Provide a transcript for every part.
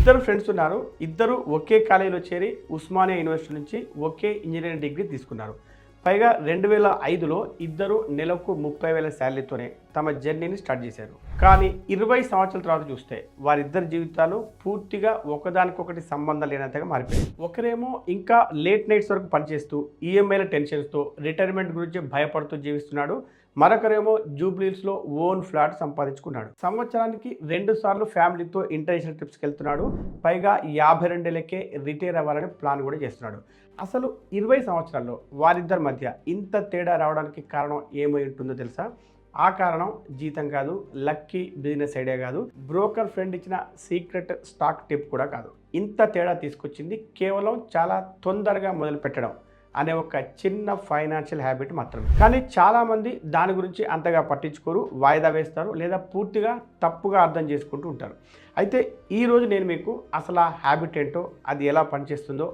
ఇద్దరు ఫ్రెండ్స్ ఉన్నారు. ఇద్దరు ఒకే కాలేజీలో చేరి ఉస్మానియా యూనివర్సిటీ నుంచి ఒకే ఇంజనీరింగ్ డిగ్రీ తీసుకున్నారు. పైగా 2005లో ఇద్దరు నెలకు 30,000 శాలరీతోనే తమ జర్నీని స్టార్ట్ చేశారు. కానీ 20 సంవత్సరాల తర్వాత చూస్తే వారిద్దరి జీవితాలు పూర్తిగా ఒకదానికొకటి సంబంధం లేనంతగా మారిపోయాయి. ఒకరేమో ఇంకా లేట్ నైట్స్ వరకు పనిచేస్తూ ఈఎంఐల టెన్షన్స్తో రిటైర్మెంట్ గురించి భయపడుతూ జీవిస్తున్నాడు. మరొకరేమో జూబ్లీహిల్స్లో ఓన్ ఫ్లాట్ సంపాదించుకున్నాడు. సంవత్సరానికి 2 సార్లు ఫ్యామిలీతో ఇంటర్నేషనల్ ట్రిప్స్కి వెళ్తున్నాడు. పైగా 52 ఏళ్ళకే రిటైర్ అవ్వాలని ప్లాన్ కూడా చేస్తున్నాడు. అసలు 20 సంవత్సరాల్లో వారిద్దరి మధ్య ఇంత తేడా రావడానికి కారణం ఏమై ఉంటుందో తెలుసా? ఆ కారణం జీతం కాదు, లక్కీ బిజినెస్ ఐడియా కాదు, బ్రోకర్ ఫ్రెండ్ ఇచ్చిన సీక్రెట్ స్టాక్ టిప్ కూడా కాదు. ఇంత తేడా తీసుకొచ్చింది కేవలం చాలా తొందరగా మొదలు పెట్టడం అనే ఒక చిన్న ఫైనాన్షియల్ హ్యాబిట్ మాత్రమే. కానీ చాలామంది దాని గురించి అంతగా పట్టించుకోరు, వాయిదా వేస్తారు, లేదా పూర్తిగా తప్పుగా అర్థం చేసుకుంటూ ఉంటారు. అయితే ఈరోజు నేను మీకు అసలు ఆ హ్యాబిట్ ఏంటో, అది ఎలా పనిచేస్తుందో,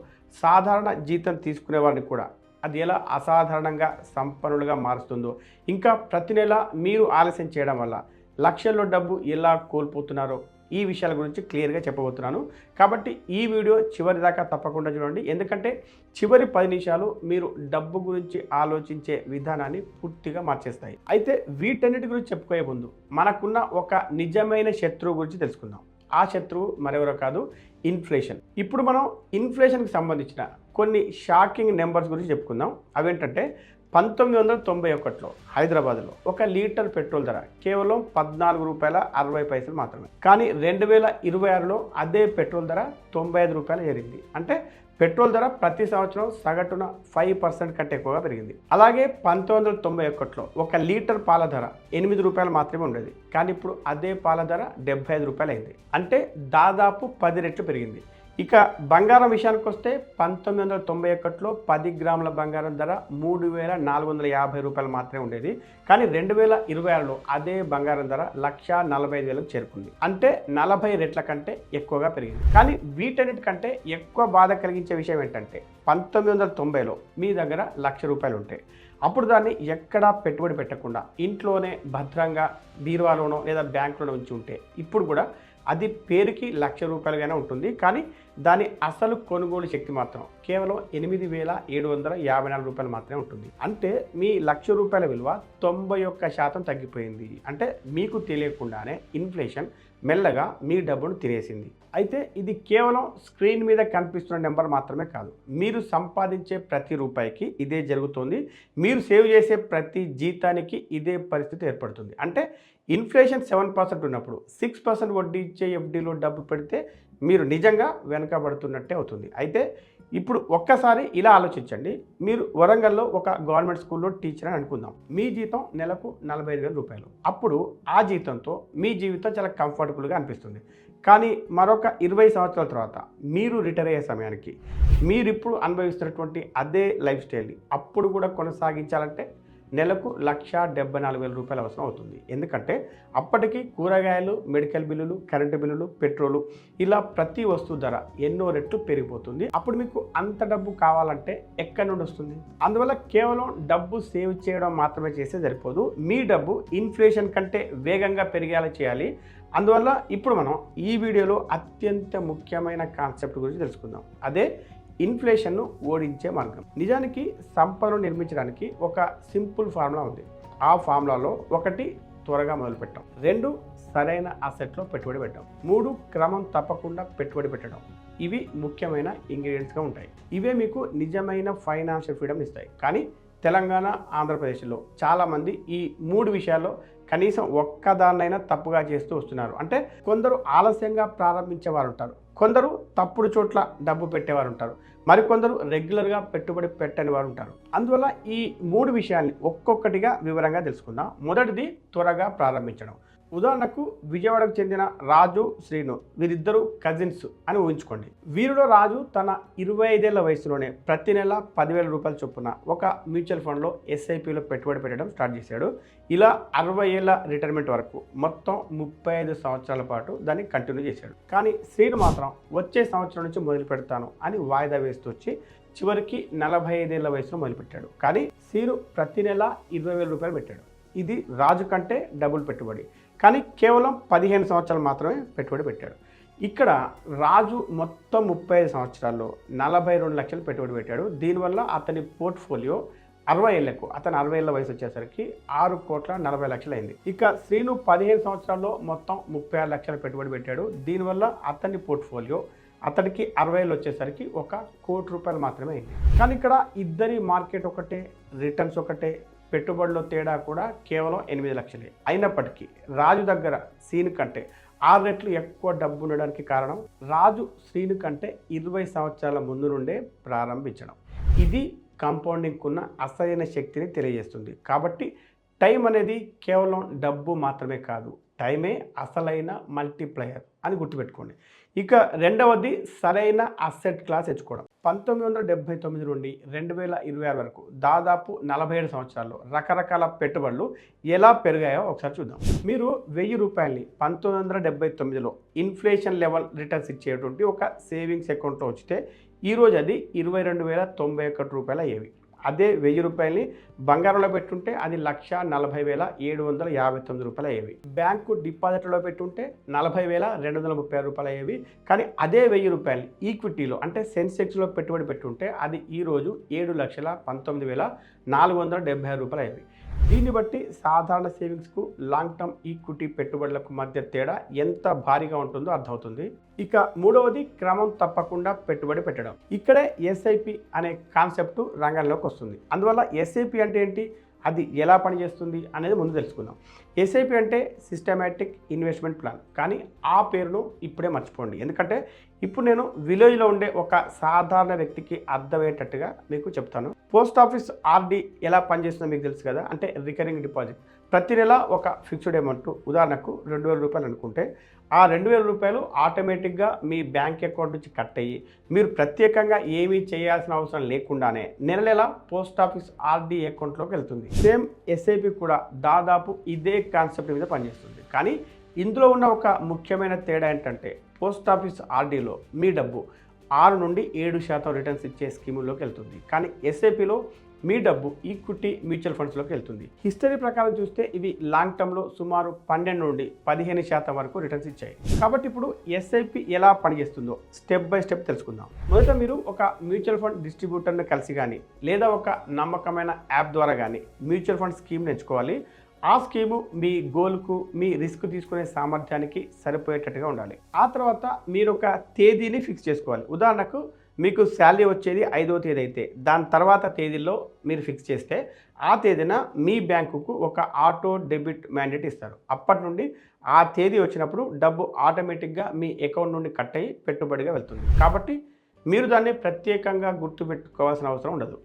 సాధారణ జీతం తీసుకునే వారిని కూడా అది ఎలా అసాధారణంగా సంపన్నులుగా మారుస్తుందో, ఇంకా ప్రతి నెల మీరు ఆలస్యం చేయడం వల్ల లక్షల్లో డబ్బు ఎలా కోల్పోతున్నారో ఈ విషయాల గురించి క్లియర్గా చెప్పబోతున్నాను. కాబట్టి ఈ వీడియో చివరి దాకా తప్పకుండా చూడండి. ఎందుకంటే చివరి 10 నిమిషాలు మీరు డబ్బు గురించి ఆలోచించే విధానాన్ని పూర్తిగా మార్చేస్తాయి. అయితే వీటన్నిటి గురించి చెప్పుకోయే ముందు మనకున్న ఒక నిజమైన శత్రువు గురించి తెలుసుకుందాం. ఆ శత్రువు మరెవరో కాదు, ఇన్ఫ్లేషన్. ఇప్పుడు మనం ఇన్ఫ్లేషన్కి సంబంధించిన కొన్ని షాకింగ్ నెంబర్స్ గురించి చెప్పుకుందాం. అవేంటంటే 1991లో హైదరాబాద్లో 1 లీటర్ పెట్రోల్ ధర కేవలం ₹14.60 మాత్రమే. కానీ 2026లో అదే పెట్రోల్ ధర ₹95 చేరింది. అంటే పెట్రోల్ ధర ప్రతి సంవత్సరం సగటున 5% కంటే ఎక్కువగా పెరిగింది. అలాగే 1991లో 1 లీటర్ పాల ధర ₹8 మాత్రమే ఉండేది. కానీ ఇప్పుడు అదే పాల ధర ₹75 అయింది. అంటే దాదాపు 10 రెట్లు పెరిగింది. ఇక బంగారం విషయానికి వస్తే 1991లో 10 గ్రాముల బంగారం ధర ₹3,450 మాత్రమే ఉండేది. కానీ 2026లో అదే బంగారం ధర 1,45,000కు చేరుకుంది. అంటే 40 రెట్ల కంటే ఎక్కువగా పెరిగింది. కానీ వీటన్నిటికంటే ఎక్కువ బాధ కలిగించే విషయం ఏంటంటే 1990లో మీ దగ్గర ₹1,00,000 ఉంటాయి. అప్పుడు దాన్ని ఎక్కడా పెట్టుబడి పెట్టకుండా ఇంట్లోనే భద్రంగా బీరువాలోనో లేదా బ్యాంకులోనో ఉంచి ఉంటే ఇప్పుడు కూడా అది పేరుకి ₹1,00,000గానే ఉంటుంది. కానీ దాని అసలు కొనుగోలు శక్తి మాత్రం కేవలం ₹8,754 మాత్రమే ఉంటుంది. అంటే మీ ₹1,00,000 విలువ 91% తగ్గిపోయింది. అంటే మీకు తెలియకుండానే ఇన్ఫ్లేషన్ మెల్లగా మీ డబ్బును తినేసింది. అయితే ఇది కేవలం స్క్రీన్ మీద కనిపిస్తున్న నెంబర్ మాత్రమే కాదు. మీరు సంపాదించే ప్రతి రూపాయికి ఇదే జరుగుతుంది. మీరు సేవ్ చేసే ప్రతి జీతానికి ఇదే పరిస్థితి ఏర్పడుతుంది. అంటే ఇన్ఫ్లేషన్ 7% ఉన్నప్పుడు 6% వడ్డీ ఇచ్చే ఎఫ్డీలో డబ్బు పెడితే మీరు నిజంగా వెనకబడుతున్నట్టే అవుతుంది. అయితే ఇప్పుడు ఒక్కసారి ఇలా ఆలోచించండి. మీరు వరంగల్లో ఒక గవర్నమెంట్ స్కూల్లో టీచర్ అని అనుకుందాం. మీ జీతం నెలకు ₹45,000. అప్పుడు ఆ జీతంతో మీ జీవితం చాలా కంఫర్టబుల్గా అనిపిస్తుంది. కానీ మరొక 20 సంవత్సరాల తర్వాత మీరు రిటైర్ అయ్యే సమయానికి మీరు ఇప్పుడు అనుభవిస్తున్నటువంటి అదే లైఫ్ స్టైల్ని అప్పుడు కూడా కొనసాగించాలంటే నెలకు ₹1,74,000 అవసరం అవుతుంది. ఎందుకంటే అప్పటికి కూరగాయలు, మెడికల్ బిల్లులు, కరెంటు బిల్లులు, పెట్రోలు ఇలా ప్రతి వస్తువు ధర ఎన్నో రెట్లు పెరిగిపోతుంది. అప్పుడు మీకు అంత డబ్బు కావాలంటే ఎక్కడి నుండి వస్తుంది? అందువల్ల కేవలం డబ్బు సేవ్ చేయడం మాత్రమే చేస్తే సరిపోదు. మీ డబ్బు ఇన్ఫ్లేషన్ కంటే వేగంగా పెరిగేలా చేయాలి. అందువల్ల ఇప్పుడు మనం ఈ వీడియోలో అత్యంత ముఖ్యమైన కాన్సెప్ట్ గురించి తెలుసుకుందాం. అదే ఇన్ఫ్లేషన్ను ఓడించే మార్గం. నిజానికి సంపదను నిర్మించడానికి ఒక సింపుల్ ఫార్ములా ఉంది. ఆ ఫార్ములాలో 1 త్వరగా మొదలుపెట్టడం, 2 సరైన అసెట్లో పెట్టుబడి పెట్టడం, 3 క్రమం తప్పకుండా పెట్టుబడి పెట్టడం. ఇవి ముఖ్యమైన ఇంగ్రీడియంట్స్గా ఉంటాయి. ఇవే మీకు నిజమైన ఫైనాన్షియల్ ఫ్రీడమ్ ఇస్తాయి. కానీ తెలంగాణ, ఆంధ్రప్రదేశ్లో చాలామంది ఈ 3 విషయాల్లో కనీసం ఒక్కదాన్నైనా తప్పుగా చేస్తూ వస్తున్నారు. అంటే కొందరు ఆలస్యంగా ప్రారంభించే వారు ఉంటారు, కొందరు తప్పుడు చోట్ల డబ్బు పెట్టేవారు ఉంటారు, మరికొందరు రెగ్యులర్గా పెట్టుబడి పెట్టని వారు ఉంటారు. అందువల్ల ఈ 3 విషయాల్ని ఒక్కొక్కటిగా వివరంగా తెలుసుకుందాం. మొదటిది త్వరగా ప్రారంభించడం. ఉదాహరణకు విజయవాడకు చెందిన రాజు, శ్రీను వీరిద్దరూ కజిన్స్ అని ఊహించుకోండి. వీరిలో రాజు తన 25 ఏళ్ల వయసులోనే ప్రతి నెల ₹10,000 చొప్పున ఒక మ్యూచువల్ ఫండ్లో SIPలో పెట్టుబడి పెట్టడం స్టార్ట్ చేశాడు. ఇలా 60 ఏళ్ల రిటైర్మెంట్ వరకు మొత్తం 35 సంవత్సరాల పాటు దాన్ని కంటిన్యూ చేశాడు. కానీ శ్రీను మాత్రం వచ్చే సంవత్సరం నుంచి మొదలు పెడతాను అని వాయిదా వేస్తూ వచ్చి చివరికి 45 ఏళ్ల వయసులో మొదలుపెట్టాడు. కానీ శ్రీను ప్రతి నెల ₹20,000 పెట్టాడు. ఇది రాజు కంటే డబుల్ పెట్టుబడి. కానీ కేవలం 15 సంవత్సరాలు మాత్రమే పెట్టుబడి పెట్టాడు. ఇక్కడ రాజు మొత్తం 35 సంవత్సరాల్లో 42 లక్షలు పెట్టుబడి పెట్టాడు. దీనివల్ల అతని పోర్ట్ఫోలియో 60 ఏళ్లకు, అతను 60 ఏళ్ల వయసు వచ్చేసరికి 6,40,00,000 అయింది. ఇక శ్రీను 15 సంవత్సరాల్లో మొత్తం 36 లక్షలు పెట్టుబడి పెట్టాడు. దీనివల్ల అతని పోర్ట్ఫోలియో అతడికి 60 ఏళ్ళు వచ్చేసరికి ₹1,00,00,000 మాత్రమే అయింది. కానీ ఇక్కడ ఇద్దరి మార్కెట్ ఒకటే, రిటర్న్స్ ఒకటే, పెట్టుబడిలో తేడా కూడా కేవలం 8 లక్షలే. అయినప్పటికీ రాజు దగ్గర శ్రీను కంటే 6 రెట్లు ఎక్కువ డబ్బు ఉండడానికి కారణం రాజు శ్రీను కంటే 20 సంవత్సరాల ముందు నుండే ప్రారంభించడం. ఇది కాంపౌండింగ్కు ఉన్న అసలైన శక్తిని తెలియజేస్తుంది. కాబట్టి టైం అనేది కేవలం డబ్బు మాత్రమే కాదు, టైమే అసలైన మల్టీప్లయర్ అని గుర్తుపెట్టుకోండి. ఇక రెండవది సరైన అసెట్ క్లాస్ ఎంచుకోవడం. 1979 నుండి 2026 వరకు దాదాపు 47 సంవత్సరాల్లో రకరకాల పెట్టుబడులు ఎలా పెరిగాయో ఒకసారి చూద్దాం. మీరు ₹1000 1979లో ఇన్ఫ్లేషన్ లెవెల్ రిటర్న్స్ ఇచ్చేటువంటి ఒక సేవింగ్స్ అకౌంట్లో ఉంచితే ఈరోజు అది ₹22,091 అయ్యేవి. అదే ₹1000 బంగారంలో పెట్టుంటే అది ₹1,40,759 అయ్యేవి. బ్యాంకు డిపాజిట్లో పెట్టుంటే ₹40,236 అయ్యేవి. కానీ అదే ₹1000 ఈక్విటీలో అంటే సెన్సెక్స్లో పెట్టుబడి పెట్టుంటే అది ఈరోజు ₹7,19,476 అయ్యేవి. దీన్ని బట్టి సాధారణ సేవింగ్స్కు లాంగ్ టర్మ్ ఈక్విటీ పెట్టుబడులకు మధ్య తేడా ఎంత భారీగా ఉంటుందో అర్థమవుతుంది. ఇక మూడవది క్రమం తప్పకుండా పెట్టుబడి పెట్టడం. ఇక్కడే ఎస్ఐపి అనే కాన్సెప్ట్ రంగంలోకి వస్తుంది. అందువల్ల ఎస్ఐపి అంటే ఏంటి, అది ఎలా పనిచేస్తుంది అనేది ముందు తెలుసుకుందాం. ఎస్ఐపి అంటే సిస్టమేటిక్ ఇన్వెస్ట్మెంట్ ప్లాన్. కానీ ఆ పేరును ఇప్పుడే మర్చిపోండి, ఎందుకంటే ఇప్పుడు నేను విలేజ్లో ఉండే ఒక సాధారణ వ్యక్తికి అర్థమయ్యేటట్టుగా మీకు చెప్తాను. పోస్ట్ ఆఫీస్ ఆర్డి ఎలా పనిచేస్తుందో మీకు తెలుసు కదా, అంటే రికరింగ్ డిపాజిట్. ప్రతి నెల ఒక ఫిక్స్డ్ అమౌంట్, ఉదాహరణకు ₹2,000 అనుకుంటే ఆ ₹2,000 ఆటోమేటిక్గా మీ బ్యాంక్ అకౌంట్ నుంచి కట్ అయ్యి మీరు ప్రత్యేకంగా ఏమీ చేయాల్సిన అవసరం లేకుండానే నెల నెల పోస్ట్ ఆఫీస్ ఆర్డి అకౌంట్లోకి వెళ్తుంది. సేమ్ ఎస్ఐపి కూడా దాదాపు ఇదే కాన్సెప్ట్ మీద పనిచేస్తుంది. కానీ ఇందులో ఉన్న ఒక ముఖ్యమైన తేడా ఏంటంటే పోస్ట్ ఆఫీస్ ఆర్డీలో మీ డబ్బు 6 నుండి 7% రిటర్న్స్ ఇచ్చే స్కీముల్లోకి వెళ్తుంది. కానీ ఎస్ఐపిలో మీ డబ్బు ఈక్విటీ మ్యూచువల్ ఫండ్స్లోకి వెళ్తుంది. హిస్టరీ ప్రకారం చూస్తే ఇవి లాంగ్ టర్మ్లో సుమారు 12 నుండి 15% వరకు రిటర్న్స్ ఇచ్చాయి. కాబట్టి ఇప్పుడు ఎస్ఐపి ఎలా పనిచేస్తుందో స్టెప్ బై స్టెప్ తెలుసుకుందాం. మొదట మీరు ఒక మ్యూచువల్ ఫండ్ డిస్ట్రిబ్యూటర్ని కలిసి కానీ లేదా ఒక నమ్మకమైన యాప్ ద్వారా కానీ మ్యూచువల్ ఫండ్ స్కీమ్ని ఎంచుకోవాలి. ఆ స్కీము మీ గోల్కు, మీ రిస్క్ తీసుకునే సామర్థ్యానికి సరిపోయేటట్టుగా ఉండాలి. ఆ తర్వాత మీరు ఒక తేదీని ఫిక్స్ చేసుకోవాలి. ఉదాహరణకు మీకు శాలరీ వచ్చేది 5వ తేదీ అయితే దాని తర్వాత తేదీలో మీరు ఫిక్స్ చేస్తే ఆ తేదీన మీ బ్యాంకుకు ఒక ఆటో డెబిట్ మ్యాండేట్ ఇస్తారు. అప్పటి నుండి ఆ తేదీ వచ్చినప్పుడు డబ్బు ఆటోమేటిక్గా మీ అకౌంట్ నుండి కట్ అయ్యి పెట్టుబడిగా వెళ్తుంది. కాబట్టి మీరు దాన్ని ప్రత్యేకంగా గుర్తుపెట్టుకోవాల్సిన అవసరం ఉండదు.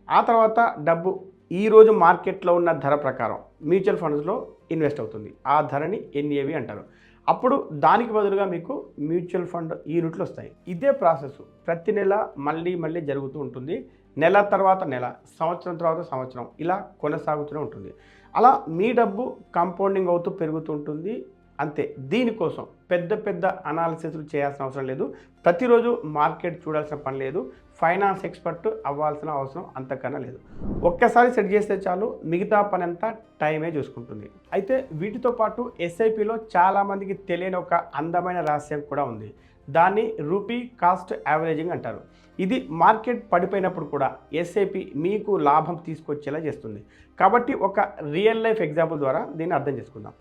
ఆ తర్వాత డబ్బు ఈరోజు మార్కెట్లో ఉన్న ధర ప్రకారం మ్యూచువల్ ఫండ్స్లో ఇన్వెస్ట్ అవుతుంది. ఆ ధరని ఎన్ఏవి అంటారు. అప్పుడు దానికి బదులుగా మీకు మ్యూచువల్ ఫండ్ యూనిట్లు వస్తాయి. ఇదే ప్రాసెస్ ప్రతి నెల మళ్ళీ జరుగుతూ ఉంటుంది. నెల తర్వాత నెల, సంవత్సరం తర్వాత సంవత్సరం ఇలా కొనసాగుతూనే ఉంటుంది. అలా మీ డబ్బు కాంపౌండింగ్ అవుతూ పెరుగుతూ ఉంటుంది. అంతే. దీనికోసం పెద్ద అనాలిసిస్లు చేయాల్సిన అవసరం లేదు. ప్రతిరోజు మార్కెట్ చూడాల్సిన పని లేదు. ఫైనాన్స్ ఎక్స్పర్ట్ అవ్వాల్సిన అవసరం అంతకన్నా లేదు. ఒక్కసారి సెట్ చేస్తే చాలు, మిగతా పని అంతా టైమే చూసుకుంటుంది. అయితే వీటితో పాటు ఎస్ఐపిలో చాలామందికి తెలియని ఒక అందమైన రహస్యం కూడా ఉంది. దాన్ని రూపీ కాస్ట్ యావరేజింగ్ అంటారు. ఇది మార్కెట్ పడిపోయినప్పుడు కూడా ఎస్ఐపి మీకు లాభం తీసుకొచ్చేలా చేస్తుంది. కాబట్టి ఒక రియల్ లైఫ్ ఎగ్జాంపుల్ ద్వారా దీన్ని అర్థం చేసుకుందాం.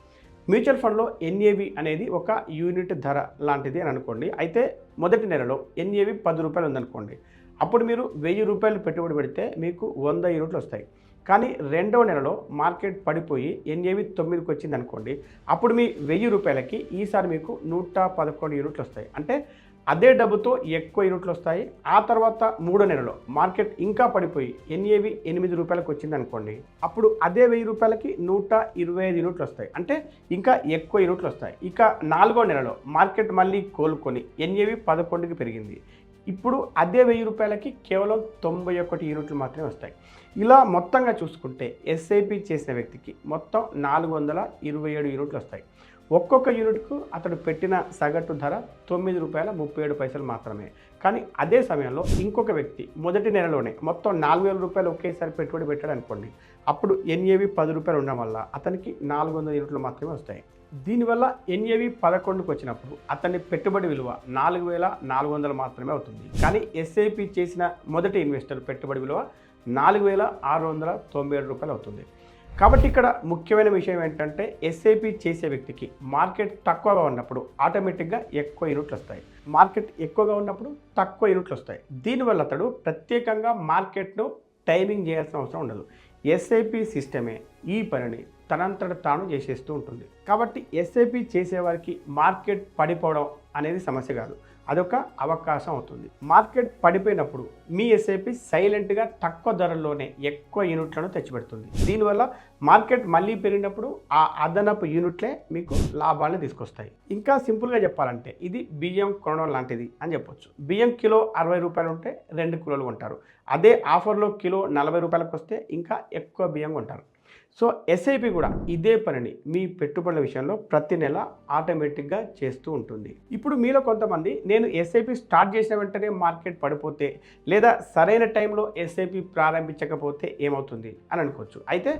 మ్యూచువల్ ఫండ్లో ఎన్ఏవి అనేది ఒక యూనిట్ ధర లాంటిది అని అనుకోండి. అయితే మొదటి నెలలో ఎన్ఏవి ₹10 ఉందనుకోండి. అప్పుడు మీరు ₹1,000 పెట్టుబడి పెడితే మీకు 100 యూనిట్లు వస్తాయి. కానీ రెండవ నెలలో మార్కెట్ పడిపోయి ఎన్ఏవి 9కి వచ్చింది అనుకోండి. అప్పుడు మీ ₹1,000కి ఈసారి మీకు 111 యూనిట్లు వస్తాయి. అంటే అదే డబ్బుతో ఎక్కువ యూనిట్లు వస్తాయి. ఆ తర్వాత మూడో నెలలో మార్కెట్ ఇంకా పడిపోయి ఎన్ఏవి ₹8కి వచ్చింది అనుకోండి. అప్పుడు అదే ₹1,000కి 125 యూనిట్లు వస్తాయి. అంటే ఇంకా ఎక్కువ యూనిట్లు వస్తాయి. ఇక నాలుగో నెలలో మార్కెట్ మళ్ళీ కోలుకొని ఎన్ఏవి 11కి పెరిగింది. ఇప్పుడు అదే ₹1,000కి కేవలం 91 యూనిట్లు మాత్రమే వస్తాయి. ఇలా మొత్తంగా చూసుకుంటే ఎస్ఐపి చేసిన వ్యక్తికి మొత్తం 427 యూనిట్లు వస్తాయి. ఒక్కొక్క యూనిట్కు అతడు పెట్టిన సగటు ధర ₹9.37 మాత్రమే. కానీ అదే సమయంలో ఇంకొక వ్యక్తి మొదటి నెలలోనే మొత్తం ₹4,000 ఒకేసారి పెట్టుబడి పెట్టాడు అనుకోండి. అప్పుడు ఎన్ఏవి ₹10 ఉండడం వల్ల అతనికి 400 యూనిట్లు మాత్రమే వస్తాయి. దీనివల్ల ఎన్ఏవి 11కు వచ్చినప్పుడు అతని పెట్టుబడి విలువ 4,400 మాత్రమే అవుతుంది. కానీ ఎస్ఐపి చేసిన మొదటి ఇన్వెస్టర్ పెట్టుబడి విలువ 4,697 రూపాయలు అవుతుంది. కాబట్టి ఇక్కడ ముఖ్యమైన విషయం ఏంటంటే ఎస్ఐపి చేసే వ్యక్తికి మార్కెట్ తక్కువగా ఉన్నప్పుడు ఆటోమేటిక్గా ఎక్కువ యూనిట్లు వస్తాయి, మార్కెట్ ఎక్కువగా ఉన్నప్పుడు తక్కువ యూనిట్లు వస్తాయి. దీనివల్ల అతడు ప్రత్యేకంగా మార్కెట్ను టైమింగ్ చేయాల్సిన అవసరం ఉండదు. ఎస్ఐపి సిస్టమే ఈ పనిని తనంతట తాను చేసేస్తూ ఉంటుంది. కాబట్టి ఎస్ఐపి చేసేవారికి మార్కెట్ పడిపోవడం అనేది సమస్య కాదు, అదొక అవకాశం అవుతుంది. మార్కెట్ పడిపోయినప్పుడు మీ ఎస్ఐపి సైలెంట్గా తక్కువ ధరల్లోనే ఎక్కువ యూనిట్లను తెచ్చిపెడుతుంది. దీనివల్ల మార్కెట్ మళ్ళీ పెరిగినప్పుడు ఆ అదనపు యూనిట్లే మీకు లాభాలను తీసుకొస్తాయి. ఇంకా సింపుల్గా చెప్పాలంటే ఇది బియ్యం కొనడం లాంటిది అని చెప్పొచ్చు. బియ్యం కిలో 60 రూపాయలు ఉంటే 2 కిలోలు కొంటారు. అదే ఆఫర్లో కిలో 40 రూపాయలకు వస్తే ఇంకా ఎక్కువ బియ్యం కొంటారు. సో ఎస్ఐపి కూడా ఇదే పనిని మీ పెట్టుబడుల విషయంలో ప్రతి నెల ఆటోమేటిక్గా చేస్తూ ఉంటుంది. ఇప్పుడు మీలో కొంతమంది నేను ఎస్ఐపి స్టార్ట్ చేసిన వెంటనే మార్కెట్ పడిపోతే లేదా సరైన టైంలో ఎస్ఐపి ప్రారంభించకపోతే ఏమవుతుంది అని అనుకోవచ్చు. అయితే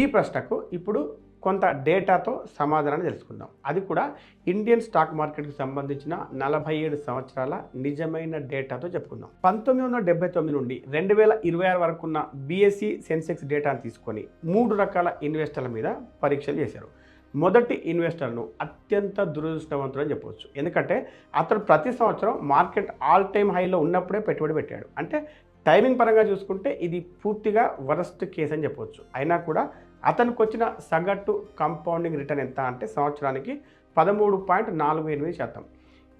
ఈ ప్రశ్నకు ఇప్పుడు కొంత డేటాతో సమాధానాన్ని తెలుసుకుందాం. అది కూడా ఇండియన్ స్టాక్ మార్కెట్కి సంబంధించిన 47 సంవత్సరాల నిజమైన డేటాతో చెప్పుకుందాం. 1979 నుండి 2026 వరకు ఉన్న బిఎస్సి సెన్సెక్స్ డేటాను తీసుకొని 3 రకాల ఇన్వెస్టర్ల మీద పరీక్షలు చేశారు. మొదటి ఇన్వెస్టర్ను అత్యంత దురదృష్టవంతుడు అని చెప్పవచ్చు. ఎందుకంటే అతను ప్రతి సంవత్సరం మార్కెట్ ఆల్ టైమ్ హైలో ఉన్నప్పుడే పెట్టుబడి పెట్టాడు. అంటే టైమింగ్ పరంగా చూసుకుంటే ఇది పూర్తిగా వరస్ట్ కేసు అని చెప్పవచ్చు. అయినా కూడా అతనికి వచ్చిన సగటు కంపౌండింగ్ రిటర్న్ ఎంత అంటే సంవత్సరానికి 13.48%.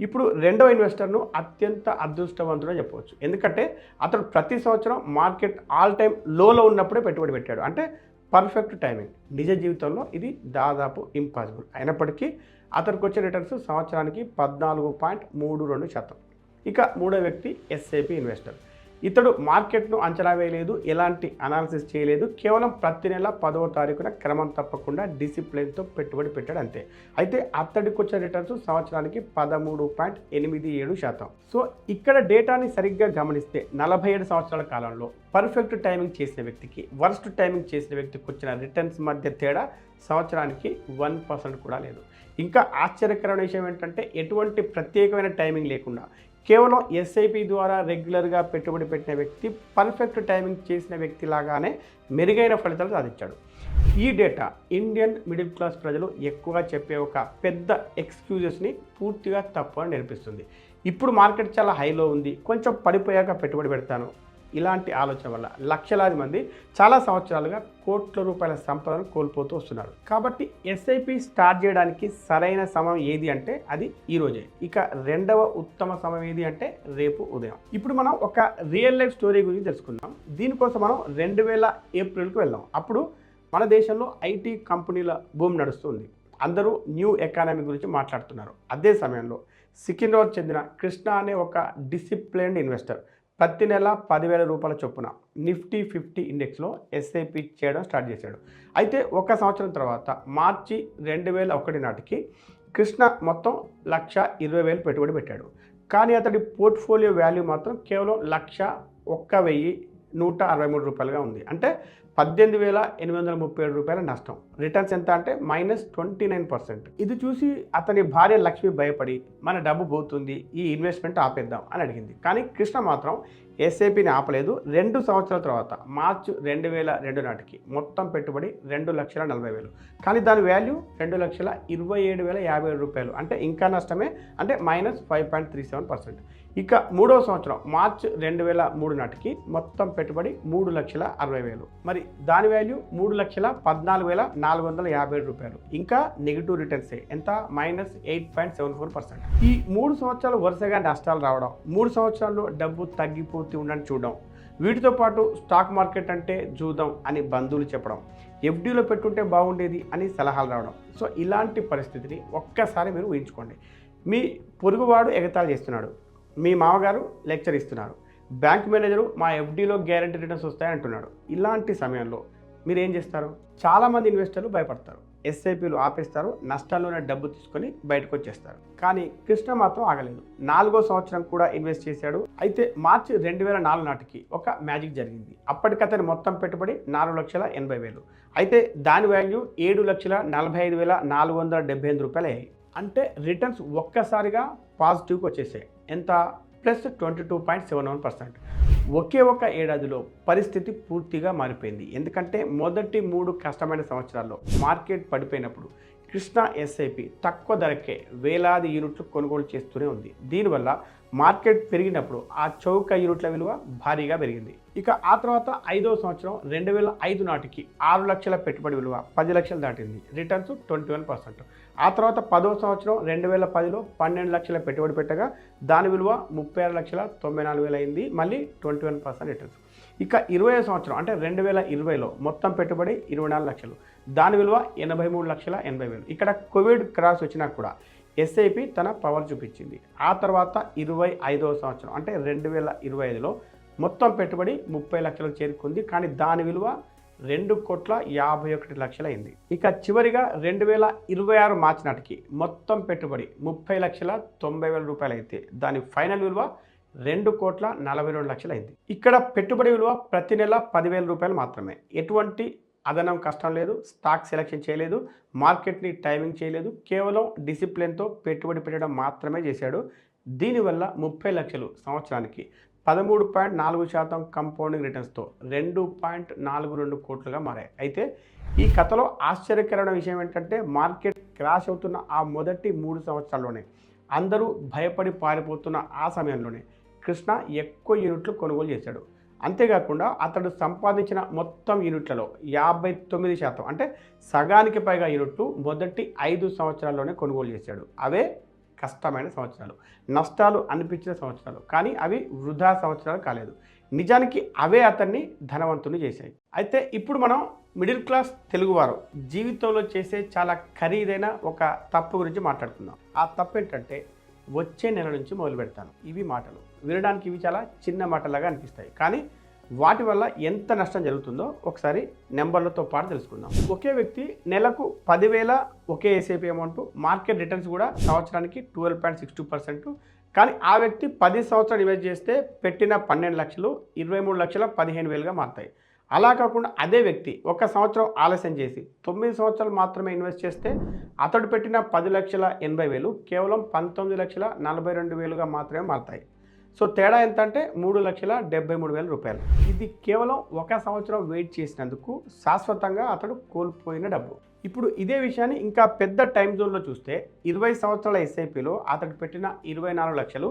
ఇప్పుడు రెండవ ఇన్వెస్టర్ను అత్యంత అదృష్టవంతుడు అని చెప్పవచ్చు. ఎందుకంటే అతను ప్రతి సంవత్సరం మార్కెట్ ఆల్ టైమ్ లోలో ఉన్నప్పుడే పెట్టుబడి పెట్టాడు. అంటే పర్ఫెక్ట్ టైమింగ్. నిజ జీవితంలో ఇది దాదాపు ఇంపాసిబుల్. అయినప్పటికీ అతనికి వచ్చే రిటర్న్స్ సంవత్సరానికి 14.32%. ఇక మూడో వ్యక్తి ఎస్ఐపి ఇన్వెస్టర్. ఇతడు మార్కెట్ను అంచనా వేయలేదు, ఎలాంటి అనాలిసిస్ చేయలేదు, కేవలం ప్రతి నెల 10వ తారీఖున క్రమం తప్పకుండా డిసిప్లిన్తో పెట్టుబడి పెట్టాడు అంతే. అయితే అతడికి వచ్చిన రిటర్న్స్ సంవత్సరానికి 13.87%. సో ఇక్కడ డేటాని సరిగ్గా గమనిస్తే 47 సంవత్సరాల కాలంలో పర్ఫెక్ట్ టైమింగ్ చేసిన వ్యక్తికి వర్స్ట్ టైమింగ్ చేసిన వ్యక్తికి వచ్చిన రిటర్న్స్ మధ్య తేడా సంవత్సరానికి 1% కూడా లేదు. ఇంకా ఆశ్చర్యకరమైన విషయం ఏంటంటే ఎటువంటి ప్రత్యేకమైన టైమింగ్ లేకుండా కేవలం ఎస్ఐపి ద్వారా రెగ్యులర్గా పెట్టుబడి పెట్టిన వ్యక్తి పర్ఫెక్ట్ టైమింగ్ చేసిన వ్యక్తి లాగానే మెరుగైన ఫలితాలు సాధించాడు. ఈ డేటా ఇండియన్ మిడిల్ క్లాస్ ప్రజలు ఎక్కువగా చెప్పే ఒక పెద్ద ఎక్స్క్యూజెస్ని పూర్తిగా తప్పు అని నేర్పిస్తుంది. ఇప్పుడు మార్కెట్ చాలా హైలో ఉంది, కొంచెం పడిపోయాక పెట్టుబడి పెడతాను, ఇలాంటి ఆలోచన వల్ల లక్షలాది మంది చాలా సంవత్సరాలుగా కోట్ల రూపాయల సంపదను కోల్పోతూ వస్తున్నారు. కాబట్టి ఎస్ఐపి స్టార్ట్ చేయడానికి సరైన సమయం ఏది అంటే అది ఈరోజే. ఇక రెండవ ఉత్తమ సమయం ఏది అంటే రేపు ఉదయం. ఇప్పుడు మనం ఒక రియల్ లైఫ్ స్టోరీ గురించి తెలుసుకుందాం. దీనికోసం మనం 2000 ఏప్రిల్కి వెళ్దాం. అప్పుడు మన దేశంలో ఐటీ కంపెనీల భూమి నడుస్తుంది. అందరూ న్యూ ఎకానమీ గురించి మాట్లాడుతున్నారు. అదే సమయంలో సికింద్రాబాద్ చెందిన కృష్ణ అనే ఒక డిసిప్లైన్డ్ ఇన్వెస్టర్ ప్రతి నెల 10,000 రూపాయల చొప్పున నిఫ్టీ 50 ఇండెక్స్లో ఎస్ఐపి చేయడం స్టార్ట్ చేశాడు. అయితే ఒక సంవత్సరం తర్వాత మార్చి 2001 నాటికి కృష్ణ మొత్తం 1,20,000 పెట్టుబడి పెట్టాడు. కానీ అతడి పోర్ట్ఫోలియో వాల్యూ మాత్రం కేవలం 1,01,163 రూపాయలుగా ఉంది. అంటే 18,837 రూపాయల నష్టం. రిటర్న్స్ ఎంత అంటే -29%. ఇది చూసి అతని భార్య లక్ష్మి భయపడి మన డబ్బు పోతుంది, ఈ ఇన్వెస్ట్మెంట్ ఆపేద్దాం అని అడిగింది. కానీ కృష్ణ మాత్రం ఎస్ఐపిని ఆపలేదు. 2 సంవత్సరాల తర్వాత మార్చి 2002 నాటికి మొత్తం పెట్టుబడి 2,40,000. కానీ దాని వాల్యూ 2,27,057 రూపాయలు. అంటే ఇంకా నష్టమే, అంటే -5.37%. ఇక మూడవ సంవత్సరం మార్చి 2003 నాటికి మొత్తం పెట్టుబడి 3,60,000. మరి దాని వాల్యూ 3,14,450 రూపాయలు. ఇంకా నెగిటివ్ రిటర్న్సే, ఎంత -8.74%. ఈ 3 సంవత్సరాలు వరుసగా నష్టాలు రావడం, 3 సంవత్సరాల్లో డబ్బు తగ్గిపోతూ ఉండని చూడడం, వీటితో పాటు స్టాక్ మార్కెట్ అంటే చూద్దాం అని బంధువులు చెప్పడం, ఎఫ్డీలో పెట్టుంటే బాగుండేది అని సలహాలు రావడం. సో ఇలాంటి పరిస్థితిని ఒక్కసారి మీరు ఊహించుకోండి. మీ పొరుగువాడు ఎగతాళి చేస్తున్నాడు, మీ మామగారు లెక్చర్ ఇస్తున్నారు, బ్యాంక్ మేనేజరు మా ఎఫ్డీలో గ్యారెంటీ రిటర్న్స్ వస్తాయి అంటున్నాడు. ఇలాంటి సమయంలో మీరు ఏం చేస్తారు? చాలామంది ఇన్వెస్టర్లు భయపడతారు. ఎస్ఐపిలు ఆపేస్తారు, నష్టాల్లోనే డబ్బు తీసుకొని బయటకు వచ్చేస్తారు. కానీ కృష్ణ మాత్రం ఆగలేదు. 4వ సంవత్సరం కూడా ఇన్వెస్ట్ చేశాడు. అయితే మార్చి 2004 నాటికి ఒక మ్యాజిక్ జరిగింది. అప్పటికతని మొత్తం పెట్టుబడి 4,80,000. అయితే దాని వాల్యూ 7,45,478 రూపాయలు అయ్యాయి. అంటే రిటర్న్స్ ఒక్కసారిగా పాజిటివ్కి వచ్చేసాయి. ఎంత? ప్లస్ 22.71%. ఒకే ఒక ఏడాదిలో పరిస్థితి పూర్తిగా మారిపోయింది. ఎందుకంటే మొదటి 3 కష్టమైన సంవత్సరాల్లో మార్కెట్ పడిపోయినప్పుడు కృష్ణ ఎస్ఐపి తక్కువ ధరకే వేలాది యూనిట్లు కొనుగోలు చేస్తూనే ఉంది. దీనివల్ల మార్కెట్ పెరిగినప్పుడు ఆ చౌక యూనిట్ల విలువ భారీగా పెరిగింది. ఇక ఆ తర్వాత 5వ సంవత్సరం 2005 నాటికి 6 లక్షల పెట్టుబడి విలువ 10 లక్షలు దాటింది. రిటర్న్స్ 21%. ఆ తర్వాత 10వ సంవత్సరం 2010లో 12 లక్షల పెట్టుబడి పెట్టగా దాని విలువ 36,94,000 అయింది. మళ్ళీ 21% రిటర్న్స్. ఇక 20వ సంవత్సరం అంటే 2020లో మొత్తం పెట్టుబడి 24 లక్షలు, దాని విలువ 83,80,000. ఇక్కడ కోవిడ్ క్రాస్ వచ్చినా కూడా ఎస్ఐపి తన పవర్ చూపించింది. ఆ తర్వాత 25వ సంవత్సరం అంటే 2025లో మొత్తం పెట్టుబడి 30 లక్షలకు చేరుకుంది. కానీ దాని విలువ 2,51,00,000 అయింది. ఇక చివరిగా 2026 మార్చి నాటికి మొత్తం పెట్టుబడి 30,90,000 రూపాయలు అయితే దాని ఫైనల్ విలువ 2,42,00,000 అయింది. ఇక్కడ పెట్టుబడి విలువ ప్రతి నెల 10,000 రూపాయలు మాత్రమే. ఎటువంటి అదనం కష్టం లేదు, స్టాక్ సెలెక్షన్ చేయలేదు, మార్కెట్ని టైమింగ్ చేయలేదు, కేవలం డిసిప్లిన్తో పెట్టుబడి పెట్టడం మాత్రమే చేశాడు. దీనివల్ల 30 లక్షలు సంవత్సరానికి 13.4% కంపౌండింగ్ రిటర్న్స్తో 2.42 కోట్లుగా మారాయి. అయితే ఈ కథలో ఆశ్చర్యకరమైన విషయం ఏంటంటే మార్కెట్ క్రాష్ అవుతున్న ఆ మొదటి 3 సంవత్సరాల్లోనే అందరూ భయపడి పారిపోతున్న ఆ సమయంలోనే కృష్ణ ఎక్కువ యూనిట్లు కొనుగోలు చేశాడు. అంతేకాకుండా అతడు సంపాదించిన మొత్తం యూనిట్లలో 59% అంటే సగానికి పైగా యూనిట్లు మొదటి 5 సంవత్సరాల్లోనే కొనుగోలు చేశాడు. అవే కష్టమైన సంవత్సరాలు, నష్టాలు అనిపించిన సంవత్సరాలు, కానీ అవి వృధా సంవత్సరాలు కాలేదు. నిజానికి అవే అతన్ని ధనవంతుని చేశాయి. అయితే ఇప్పుడు మనం మిడిల్ క్లాస్ తెలుగువారు జీవితంలో చేసే చాలా ఖరీదైన ఒక తప్పు గురించి మాట్లాడుకుందాం. ఆ తప్పు ఏంటంటే వచ్చే నెల నుంచి మొదలు పెడతాను. ఇవి మాటలు వినడానికి ఇవి చాలా చిన్న మాటలాగా అనిపిస్తాయి, కానీ వాటి వల్ల ఎంత నష్టం జరుగుతుందో ఒకసారి నెంబర్లతో పాటు తెలుసుకుందాం. ఒకే వ్యక్తి నెలకు 10,000 ఒకే ఎస్ఐపి అమౌంట్, మార్కెట్ రిటర్న్స్ కూడా సంవత్సరానికి 12.62%. కానీ ఆ వ్యక్తి 10 సంవత్సరాలు ఇన్వెస్ట్ చేస్తే పెట్టిన 12 లక్షలు 23,15,000గా మారుతాయి. అలా కాకుండా అదే వ్యక్తి 1 సంవత్సరం ఆలస్యం చేసి 9 సంవత్సరాలు మాత్రమే ఇన్వెస్ట్ చేస్తే అతడు పెట్టిన 10,80,000 కేవలం 19,42,000గా మాత్రమే మారుతాయి. సో తేడా ఎంత అంటే 3,73,000 రూపాయలు. ఇది కేవలం 1 సంవత్సరం వెయిట్ చేసినందుకు శాశ్వతంగా అతడు కోల్పోయిన డబ్బు. ఇప్పుడు ఇదే విషయాన్ని ఇంకా పెద్ద టైం జోన్లో చూస్తే 20 సంవత్సరాల ఎస్ఐపిలో అతడు పెట్టిన 24 లక్షలు